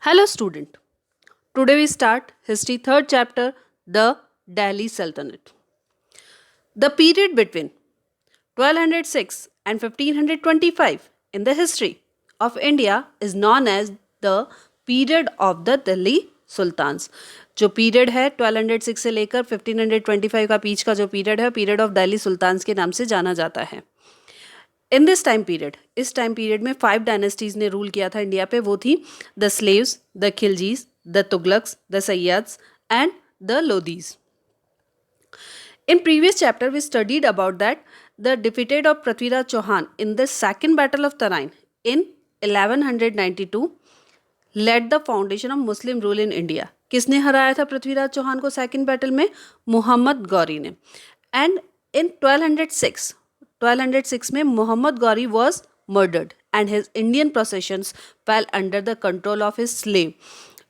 Hello student. Today we start history third chapter, the Delhi Sultanate. The period between 1206 and 1525 in the history of India is known as the period of the Delhi Sultans. जो period है 1206 से लेकर 1525 का बीच का जो period है period of Delhi sultans के नाम से जाना जाता है. इन दिस टाइम पीरियड इस टाइम पीरियड में 5 डायनेस्टीज ने रूल किया था इंडिया पे. वो थी the slaves, the Khiljis, the Tughlaqs, the Sayyids and the Lodis. In previous chapter, we studied about that the defeated of Prithviraj Chauhan in the second battle of Tarain in 1192 led the foundation of Muslim rule in India. किसने हराया था पृथ्वीराज चौहान को second battle में? मोहम्मद गौरी ने. And in 1206 में Mohammad Ghori was murdered and his Indian processions fell under the control of his slave.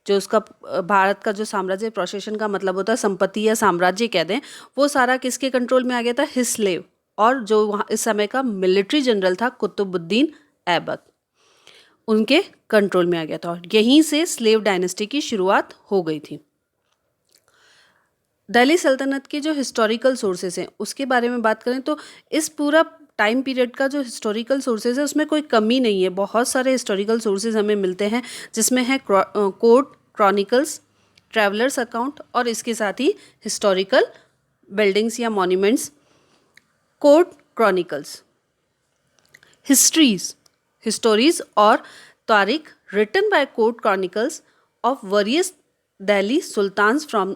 जो उसका भारत का जो साम्राज्य, प्रोसेशन का मतलब होता है संपत्ति या साम्राज्य कह दें, वो सारा किसके कंट्रोल में आ गया था? His slave. और जो वहाँ इस समय का मिलिट्री जनरल था कुतुबुद्दीन ऐबक, उनके कंट्रोल में आ गया था. और यहीं से स्लेव डायनेस्टी की शुरुआत हो गई थी. दिल्ली सल्तनत के जो हिस्टोरिकल सोर्सेज हैं उसके बारे में बात करें तो इस पूरा टाइम पीरियड का जो हिस्टोरिकल सोर्सेज है उसमें कोई कमी नहीं है. बहुत सारे हिस्टोरिकल सोर्सेज हमें मिलते हैं जिसमें है कोर्ट क्रॉनिकल्स, ट्रैवलर्स अकाउंट और इसके साथ ही हिस्टोरिकल बिल्डिंग्स या मॉन्यूमेंट्स. कोर्ट क्रॉनिकल्स, हिस्टोरीज और तारीख written by court chronicles of various Delhi sultans from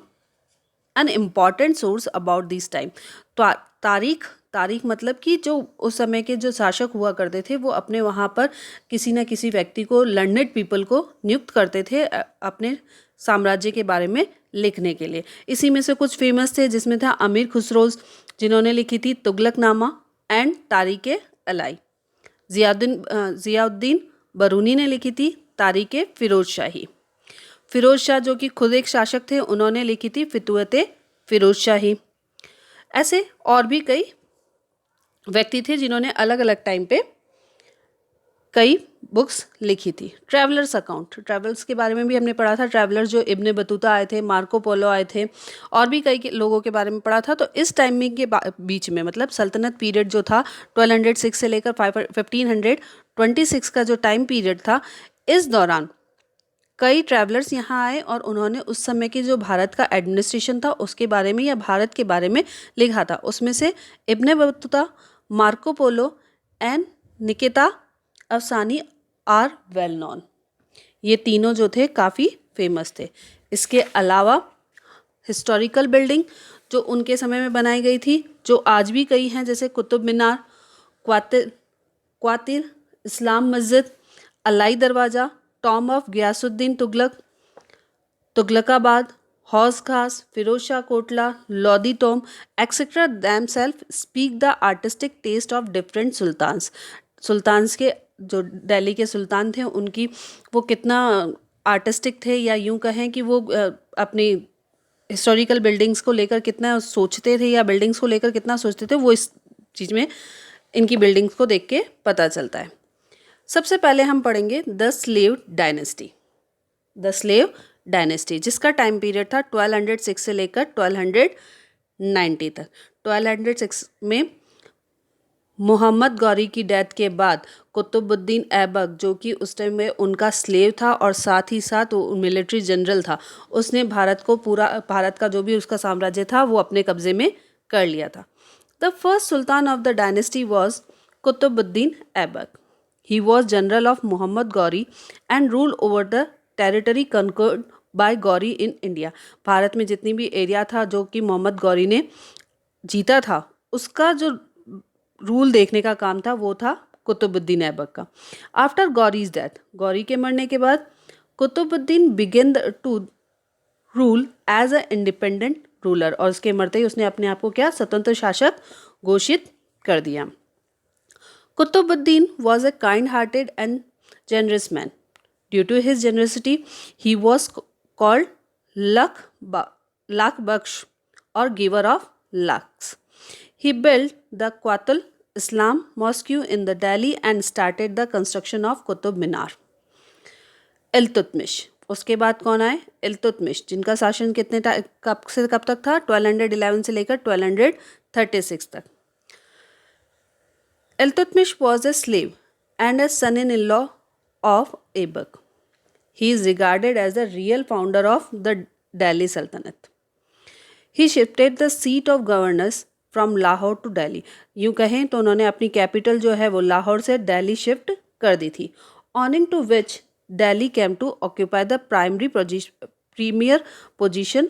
an important source about this time. तो तारीख मतलब कि जो उस समय के जो शासक हुआ करते थे वो अपने वहाँ पर किसी न किसी व्यक्ति को, लर्नेड पीपल को नियुक्त करते थे अपने साम्राज्य के बारे में लिखने के लिए. इसी में से कुछ फेमस थे जिसमें था अमीर खुसरोज जिन्होंने लिखी थी तुगलकनामा एंड तारीख अलाई. जियाउद्दीन बरूनी ने लिखी थी तारीख फिरोज शाही. फिरोज शाह जो कि खुद एक शासक थे, उन्होंने लिखी थी फितुअते फिरोज शाही. ऐसे और भी कई व्यक्ति थे जिन्होंने अलग अलग टाइम पे कई बुक्स लिखी थी. ट्रैवलर्स अकाउंट, ट्रैवल्स के बारे में भी हमने पढ़ा था. ट्रैवलर्स जो इब्ने बतूता आए थे, मार्को पोलो आए थे और भी कई लोगों के बारे में पढ़ा था. तो इस टाइमिंग के बीच में मतलब सल्तनत पीरियड जो था 1206 से लेकर 1526 का जो टाइम पीरियड था, इस दौरान कई ट्रैवलर्स यहाँ आए और उन्होंने उस समय के जो भारत का एडमिनिस्ट्रेशन था उसके बारे में या भारत के बारे में लिखा था. उसमें से Ibn Battuta, Marco Polo and Nikita अफसानी आर वेल नोन. ये तीनों जो थे काफ़ी फेमस थे. इसके अलावा हिस्टोरिकल बिल्डिंग जो उनके समय में बनाई गई थी, जो आज भी कई हैं, जैसे कुतुब मीनार, क्वातिर, इस्लाम Masjid, Alai Darwaza, tomb of Ghiyasuddin Tughlaq, Tughlaqabad, Hauz Khas, Firoz Shah Kotla, Lodi tomb etcetera themselves speak the artistic taste of different sultans के जो दिल्ली के सुल्तान थे उनकी वो कितना आर्टिस्टिक थे, या यूं कहें कि वो अपनी हिस्टोरिकल बिल्डिंग्स को लेकर कितना सोचते थे या बिल्डिंग्स को लेकर कितना सोचते थे, वो इस चीज़ में इनकी बिल्डिंग्स को देख के पता चलता है. सबसे पहले हम पढ़ेंगे the slave dynasty. The slave dynasty जिसका टाइम पीरियड था 1206 से लेकर 1290 तक. 1206 में मोहम्मद गौरी की डेथ के बाद कुतुबुद्दीन ऐबक, जो कि उस टाइम में उनका स्लेव था और साथ ही साथ वो मिलिट्री जनरल था, उसने भारत का जो भी उसका साम्राज्य था वो अपने कब्जे में कर लिया था. The first sultan of the dynasty was Qutubuddin Aibak. He was general of Muhammad Gauri and ruled over the territory conquered by Gauri in India. Bharat में जितनी भी एरिया था जो कि मोहम्मद गौरी ने जीता था, उसका जो रूल देखने का काम था वो था कुतुबुद्दीन ऐबक का. आफ्टर गौरीज डेथ, गौरी के मरने के बाद Qutubuddin began to rule as a independent ruler, और उसके मरते ही उसने अपने आप को क्या स्वतंत्र शासक घोषित कर दिया. Qutbuddin was a kind-hearted and generous man. Due to his generosity, he was called Lakh Baksh or giver of lakhs. He built the Qatul Islam Mosque in the Delhi and started the construction of Qutub Minar. Iltutmish, उसके बाद कौन आए? इल्तुतमिश, जिनका शासन कितने कब से कब तक था? 1211 से लेकर 1236 तक. Iltutmish was a slave and a son-in-law of Aibak. He is regarded as the real founder of the Delhi Sultanate. He shifted the seat of governance from Lahore to Delhi. यूँ कहें तो उन्होंने अपनी कैपिटल जो है वो लाहौर से Delhi shift कर दी थी. Owing to which Delhi came to occupy the premier position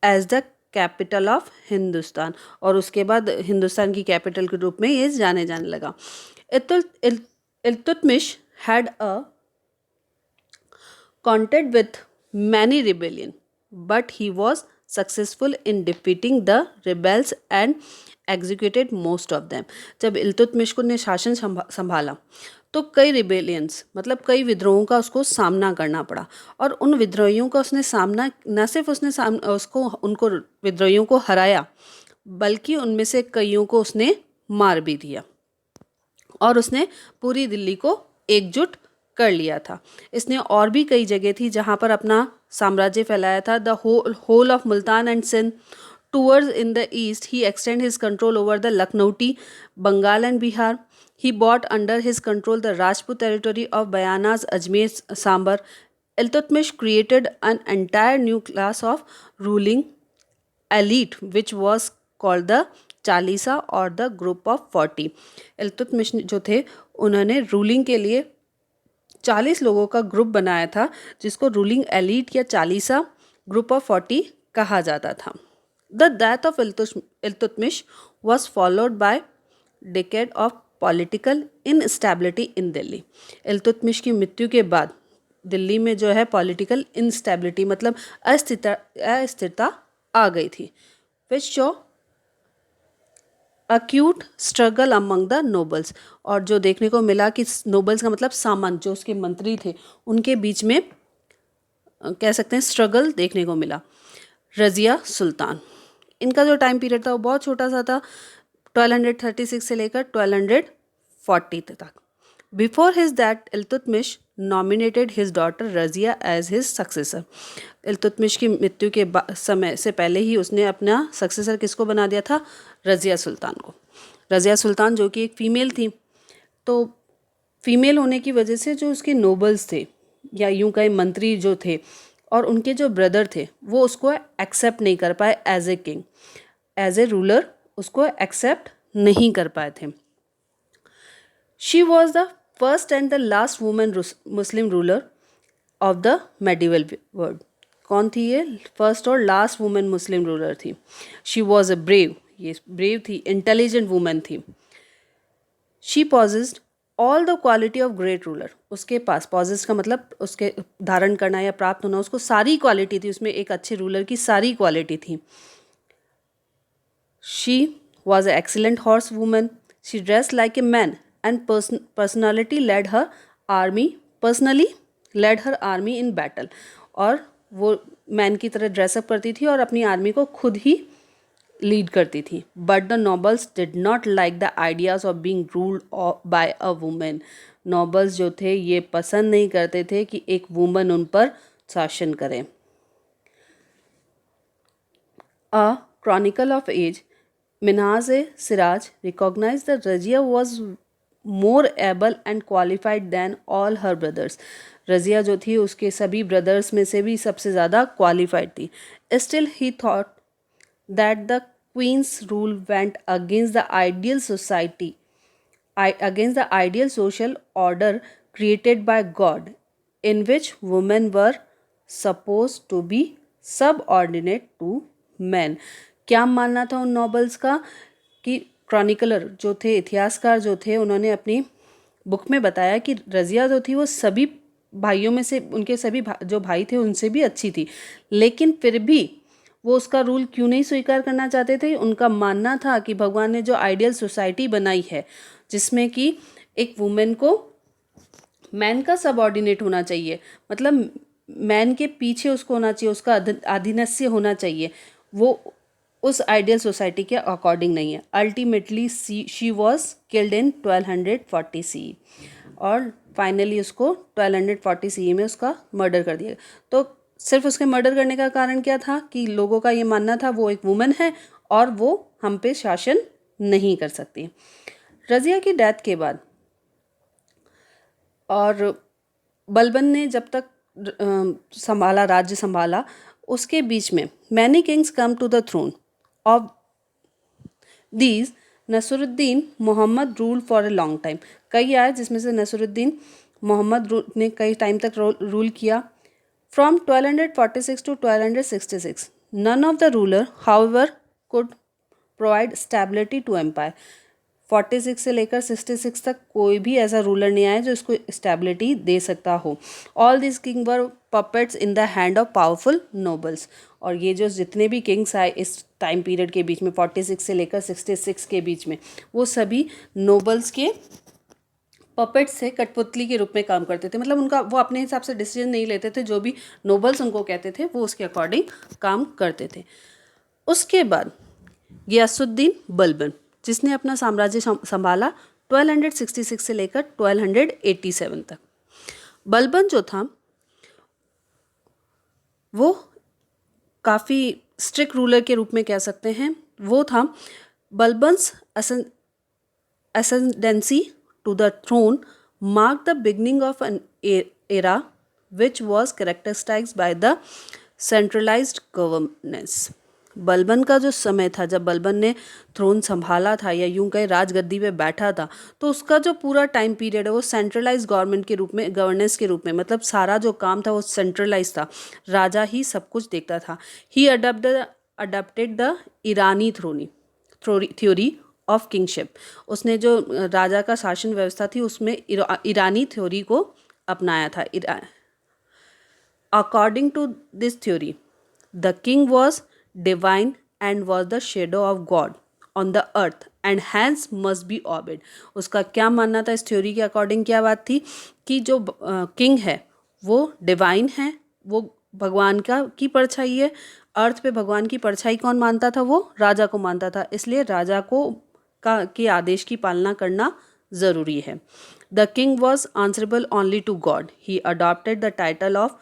as the capital of Hindustan, और उसके बाद हिंदुस्तान की कैपिटल के रूप में ये जाने लगा. Iltutmish had a contact with many rebellion but he was successful in defeating the rebels and executed most of them. जब इल्तुतमिश को ने शासन संभाला तो कई रिबेलियंस मतलब कई विद्रोहों का उसको सामना करना पड़ा, और उन विद्रोहियों का उसने सामना न सिर्फ उनको विद्रोहियों को हराया, बल्कि उनमें से कईयों को उसने मार भी दिया, और उसने पूरी दिल्ली को एकजुट कर लिया था. इसने और भी कई जगह थी जहाँ पर अपना साम्राज्य फैलाया था. The whole of Multan and Sindh. Towards in the east, he extended his control over the Lakhnauti, Bengal and Bihar. He brought under his control the Rajput territory of Bayanas, Ajmer, Sambar. Iltutmish created an entire new class of ruling elite, which was called the Chalisa और the group of 40. Iltutmish जो थे उन्होंने ruling के लिए 40 लोगों का group बनाया था, जिसको रूलिंग एलिट या चालीसा ग्रुप ऑफ 40 कहा जाता था. The death of Iltutmish was followed by decade of political instability in Delhi. Iltutmish की मृत्यु के बाद दिल्ली में जो है पॉलिटिकल इंस्टेबिलिटी मतलब अस्थिरता आ गई थी. which saw acute struggle among the nobles. और जो देखने को मिला कि नोबल्स का मतलब सामंत, जो उसके मंत्री थे, उनके बीच में कह सकते हैं स्ट्रगल देखने को मिला. रज़िया सुल्तान, इनका जो टाइम पीरियड था वो बहुत छोटा सा था, 1236 से लेकर 1240 तक. Before his that Iltutmish nominated his daughter Razia as his successor. Iltutmish की मृत्यु के समय से पहले ही उसने अपना सक्सेसर किसको बना दिया था? रज़िया सुल्तान को. रज़िया सुल्तान जो कि एक फ़ीमेल थी, तो फीमेल होने की वजह से जो उसके नोबल्स थे या यूं कहे मंत्री जो थे और उनके जो ब्रदर थे वो उसको एक्सेप्ट नहीं कर पाए as a king, as a ruler उसको एक्सेप्ट नहीं कर पाए थे. She was the first and the last women Muslim ruler of the medieval world. कौन थी ये? फर्स्ट और लास्ट वुमेन मुस्लिम रूलर थी. शी वॉज अ ब्रेव, ये ब्रेव थी, इंटेलिजेंट वुमेन थी. She possessed all the quality of great ruler. उसके पास पॉजेस्ड का मतलब उसके धारण करना या प्राप्त होना, उसको सारी क्वालिटी थी, उसमें एक अच्छे रूलर की सारी क्वालिटी थी. She was a excellent horse women. She dress like a man and personality led her army in battle. और वो मैन की तरह ड्रेसअप करती थी और अपनी आर्मी को खुद ही लीड करती थी. But the nobles did not like the ideas of being ruled by a women. Nobles जो थे ये पसंद नहीं करते थे कि एक वुमन उन पर शासन करे. A chronicle of age, Minhaj i Siraj recognise the Razia was more able and qualified than all her brothers. Razia जो थी उसके सभी ब्रदर्स में से भी सबसे ज़्यादा क्वालिफाइड थी. Still he thought that the queen's rule went against the ideal social order created by God, in which women were supposed to be subordinate to men. क्या मानना था उन नॉबल्स का कि क्रॉनिकलर जो थे, इतिहासकार जो थे, उन्होंने अपनी बुक में बताया कि रज़िया जो थी वो सभी भाइयों में से, उनके सभी जो भाई थे उनसे भी अच्छी थी, लेकिन फिर भी वो उसका रूल क्यों नहीं स्वीकार करना चाहते थे? उनका मानना था कि भगवान ने जो आइडियल सोसाइटी बनाई है जिसमें कि एक वुमेन को मैन का सबऑर्डिनेट होना चाहिए, मतलब मैन के पीछे उसको होना चाहिए, उसका अधीनस्य होना चाहिए, वो उस आइडियल सोसाइटी के अकॉर्डिंग नहीं है. Ultimately she was killed in 1240 CE. और फाइनली उसको 1240 CE में उसका मर्डर कर दिया। तो सिर्फ उसके मर्डर करने का कारण क्या था कि लोगों का ये मानना था वो एक वुमन है और वो हम पे शासन नहीं कर सकती। रज़िया की डेथ के बाद और बलबन ने जब तक संभाला, राज्य संभाला, उसके बीच में many kings come to the throne of these Nasiruddin Mohammad rule for a long time. कई आए जिसमें से नसरुद्दीन मोहम्मद ने कई टाइम तक रूल किया। From 1246 to 1266 none of the ruler however could provide stability to empire। 46 से लेकर 66 तक कोई भी ऐसा रूलर नहीं आया जो इसको स्टेबिलिटी दे सकता हो। All this king were puppets in the hand of powerful nobles. और ये जो जितने भी किंग्स आए इस टाइम पीरियड के बीच में 46 से लेकर 66 के बीच में, वो सभी नोबल्स के पपेट से कठपुतली के रूप में काम करते थे। मतलब उनका वो अपने हिसाब से डिसीजन नहीं लेते थे, जो भी नोबल्स उनको कहते थे वो उसके अकॉर्डिंग काम करते थे। उसके बाद गियासुद्दीन बलबन, जिसने अपना साम्राज्य संभाला 1266 से लेकर 1287 तक। बलबन जो था वो काफ़ी स्ट्रिक्ट रूलर के रूप में कह सकते हैं। वो था बलबन्स ascendancy to the throne marked the beginning of an era which was characterized by the centralized governance। Balban का जो समय था, जब बलबन ने थ्रोन संभाला था या यूं कहे राजगद्दी पे बैठा था, तो उसका जो पूरा टाइम पीरियड है वो सेंट्रलाइज गवर्नमेंट के रूप में, गवर्नेंस के रूप में, मतलब सारा जो काम था वो सेंट्रलाइज था, राजा ही सब कुछ देखता था। He adopted the Irani theory of kingship. उसने जो राजा का शासन व्यवस्था थी उसमें ईरानी थ्योरी को अपनाया था। According to this theory the king was divine and was the shadow of God on the earth and hence must be obeyed. उसका क्या मानना था इस थ्योरी के अकॉर्डिंग? क्या बात थी कि जो किंग है वो डिवाइन है, वो भगवान की परछाई है। अर्थ पे भगवान की परछाई कौन मानता था? वो राजा को मानता था। इसलिए राजा को के आदेश की पालना करना ज़रूरी है। The king was answerable only to God. He adopted the title of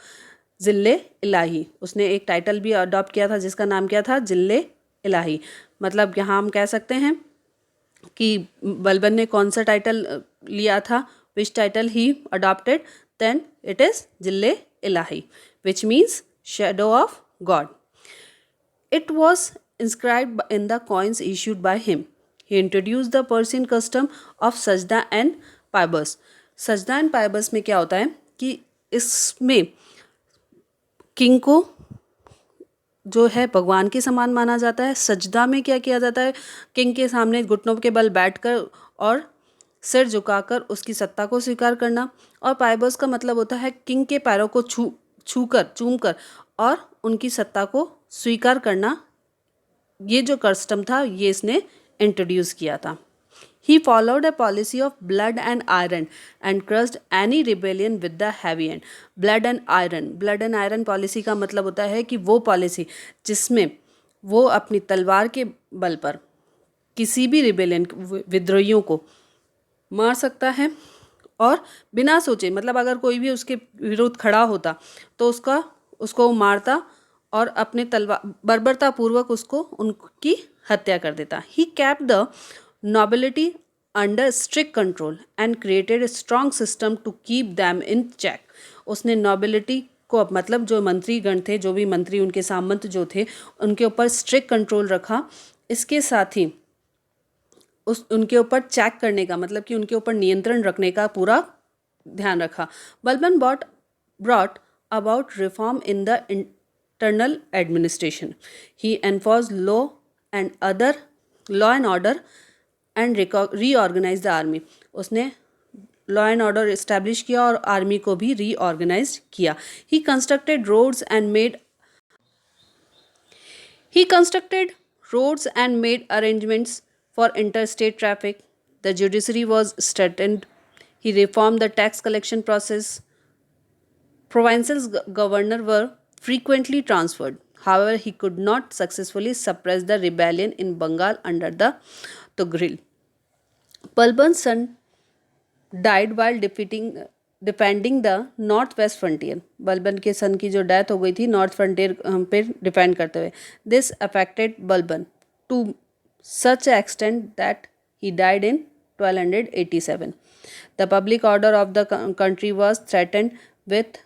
Zille Ilahi. उसने एक टाइटल भी अडॉप्ट किया था जिसका नाम क्या था? जिल्ले इलाही। मतलब यहाँ हम कह सकते हैं कि बलबन ने कौन सा टाइटल लिया था? Which title he adopted? Then it is Zille Ilahi, which means shadow of God. It was inscribed in the coins issued by him. He introduced the Persian custom of sajda and paibas। सजदा and पाइबस में क्या होता है कि इसमें king को जो है भगवान के समान माना जाता है। सजदा में क्या किया जाता है? किंग के सामने घुटनों के बल बैठकर और सिर झुकाकर उसकी सत्ता को स्वीकार करना। और पाइबस का मतलब होता है किंग के पैरों को चूमकर और उनकी सत्ता को स्वीकार करना। ये जो कस्टम था ये इसने इंट्रोड्यूस किया था। He followed a policy of blood and iron and crossed any rebellion with the heavy hand. Blood and iron policy का मतलब होता है कि वो पॉलिसी जिसमें वो अपनी तलवार के बल पर किसी भी रिबेलियन, विद्रोहियों को मार सकता है और बिना सोचे, मतलब अगर कोई भी उसके विरुद्ध खड़ा होता तो उसको मारता और अपने तलवार बर्बरतापूर्वक उसको उनकी हत्या कर देता। He kept the nobility under strict control and created a strong system to keep them in check. उसने नोबिलिटी को, मतलब जो मंत्रीगण थे, जो भी मंत्री उनके सामंत जो थे, उनके ऊपर स्ट्रिक्ट कंट्रोल रखा। इसके साथ ही उनके ऊपर चेक करने का, मतलब कि उनके ऊपर नियंत्रण रखने का पूरा ध्यान रखा। Balban brought about reform in the internal administration। He enforced law and order and reorganized the army। उसने लॉ एंड ऑर्डर इस्टेब्लिश किया और आर्मी को भी रीऑर्गेनाइज किया। He constructed roads and made arrangements for interstate traffic। The judiciary was strengthened। He reformed the tax collection process। Provincial governors were frequently transferred. However, he could not successfully suppress the rebellion in Bengal under the Tughril। Balban's son died while defeating defending the north west frontier. Balban के सन की जो death हो गई थी north frontier पे defend करते हुए। This affected Balban to such extent that he died in 1287। The public order of the country was threatened with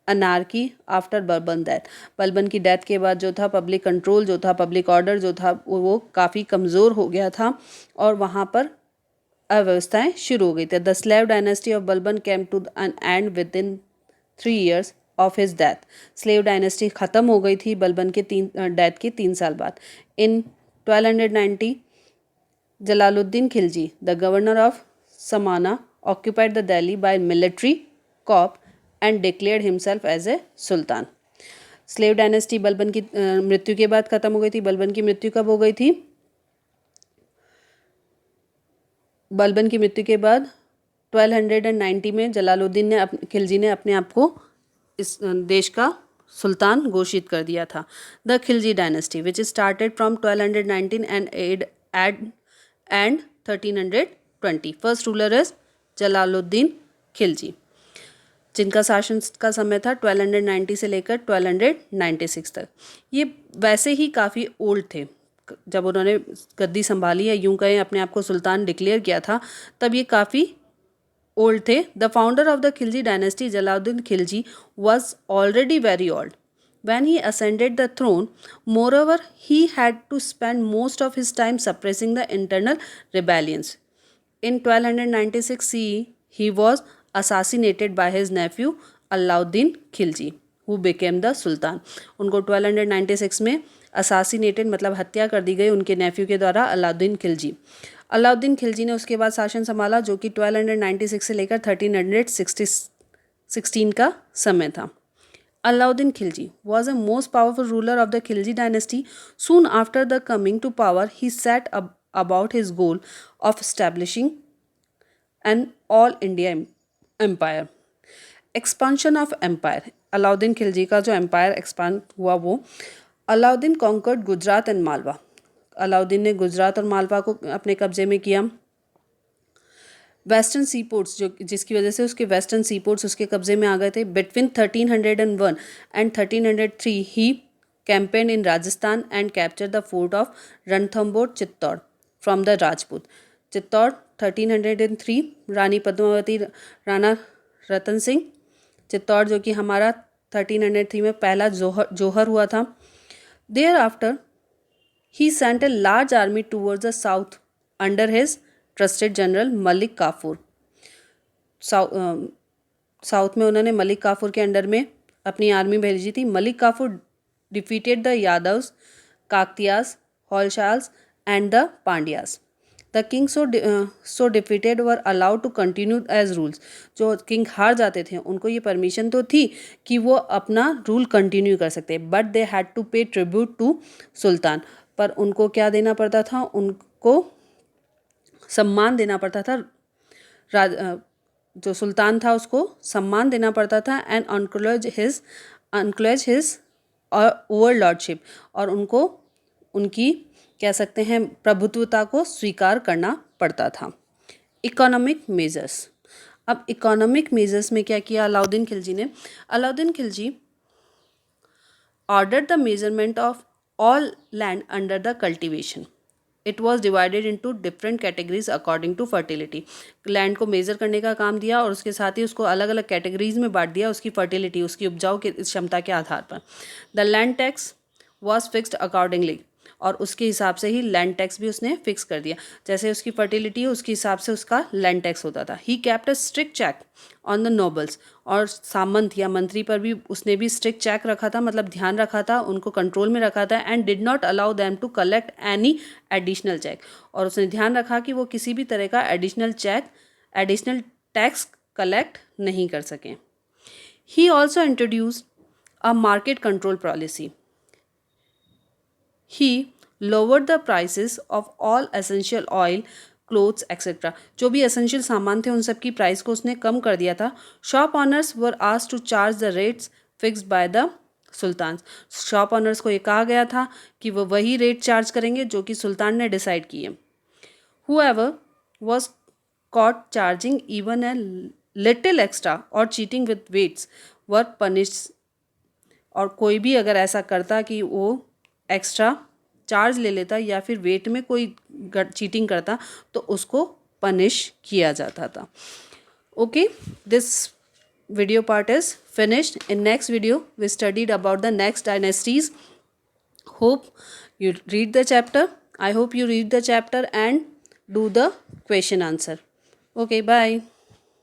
anarchy after Balban death. Balban की डेथ के बाद जो था पब्लिक कंट्रोल जो था, पब्लिक ऑर्डर जो था, वो काफ़ी कमज़ोर हो गया था और वहाँ पर अव्यवस्थाएं शुरू हो गई थी। The slave dynasty of Balban came to an end within 3 years of his death. Slave dynasty ख़त्म हो गई थी बलबन के डेथ के 3 साल बाद। इन 1290 Jalaluddin Khilji, the governor of समाना, occupied the Delhi by military coup and declared himself as a sultan। Slave dynasty Balban की मृत्यु के बाद खत्म हो गई थी। बलबन की मृत्यु कब हो गई थी? बलबन की मृत्यु के बाद 1290 में जलालुद्दीन ने खिलजी ने अपने आप को इस देश का सुल्तान घोषित कर दिया था। The Khilji dynasty which started from 1219 and 1320। First ruler is Jalaluddin Khilji, जिनका शासन का समय था 1290 से लेकर 1296 तक। ये वैसे ही काफ़ी ओल्ड थे। जब उन्होंने गद्दी संभाली या यूं कहें अपने आप को सुल्तान डिक्लेयर किया था, तब ये काफ़ी ओल्ड थे। The founder of the Khilji dynasty Jalaluddin Khilji was already very old when he ascended the throne. Moreover, he had to spend most of his time suppressing the internal rebellions. In 1296 CE, he was assassinated by his nephew Alauddin Khilji, who became the Sultan. उनको 1296 में assassinated मतलब हत्या कर दी गई उनके नेफ्यू के द्वारा अलाउद्दीन खिलजी। अलाउद्दीन खिलजी ने उसके बाद शासन संभाला जो कि 1296 से लेकर 1316 का समय था। Alauddin Khilji was a most powerful ruler of the Khilji dynasty. Soon after the coming to power, he set about his goal of establishing an all-India empire. Expansion of empire. Alauddin Khilji का जो empire expand हुआ वो Alauddin conquered Gujarat and Malwa. Alauddin ने गुजरात और मालवा को अपने कब्जे में किया। वेस्टर्न सी पोर्ट्स जो जिसकी वजह से उसके वेस्टर्न सी पोर्ट्स उसके कब्जे में आ गए थे। Between 1301 and 1303 he campaign in Rajasthan and capture the fort of Ranthambore Chittor from the Rajput. Chittor 1303, Rani Padmavati, Rana Ratan Singh, Chittor जो कि हमारा 1303 में पहला जोहर हुआ था। Thereafter he sent a large army towards the south under his trusted general Malik Kafur. South में उन्होंने मलिक काफूर के अंडर में अपनी आर्मी भेजी थी। Malik Kafur defeated the Yadavs, Kakatiyas, Hoysalas and the Pandyas. The king so defeated were allowed to continue as rules. जो king हार जाते थे उनको ये परमिशन तो थी कि वो अपना रूल कंटिन्यू कर सकते, बट दे हैड टू पे ट्रिब्यूट टू सुल्तान। पर उनको क्या देना पड़ता था? उनको सम्मान देना पड़ता था। जो सुल्तान था उसको सम्मान देना पड़ता था एंड अनक्लेज हिज ओवर लॉर्डशिप, और उनको उनकी कह सकते हैं प्रभुत्वता को स्वीकार करना पड़ता था। Economic measures. अब इकोनॉमिक मेजर्स में क्या किया अलाउद्दीन खिलजी ने? Alauddin Khilji ordered the measurement of all land under the cultivation. It was divided into different categories according to fertility. Land को मेजर करने का काम दिया और उसके साथ ही उसको अलग अलग कैटेगरीज में बांट दिया उसकी फर्टिलिटी, उसकी उपजाऊ की क्षमता के आधार पर। The land tax was fixed accordingly, और उसके हिसाब से ही लैंड टैक्स भी उसने फिक्स कर दिया। जैसे उसकी फर्टिलिटी है उसके हिसाब से उसका लैंड टैक्स होता था। He kept a strict check on the nobles, और सामंत या मंत्री पर भी उसने भी स्ट्रिक्ट चेक रखा था, मतलब ध्यान रखा था, उनको कंट्रोल में रखा था। And did not allow them to collect any additional check, और उसने ध्यान रखा कि वो किसी भी तरह का एडिशनल टैक्स कलेक्ट नहीं कर सकें। He also introduced a market control policy. He lowered the prices of all essential oil, clothes, etc. जो भी एसेंशियल सामान थे उन सब की प्राइस को उसने कम कर दिया था। Shop owners were asked to charge the rates fixed by the sultan. Shop owners को ये कहा गया था कि वो वही रेट चार्ज करेंगे जो कि सुल्तान ने डिसाइड किए। Whoever was caught charging even a little extra और cheating with weights were punish, और कोई भी अगर ऐसा करता कि वो एक्स्ट्रा चार्ज ले लेता या फिर वेट में कोई चीटिंग करता तो उसको पनिश किया जाता था. Okay, this video part is finished. In next video we studied about the next dynasties. Hope you read the chapter. I hope you read the chapter and do the question answer. Okay, bye.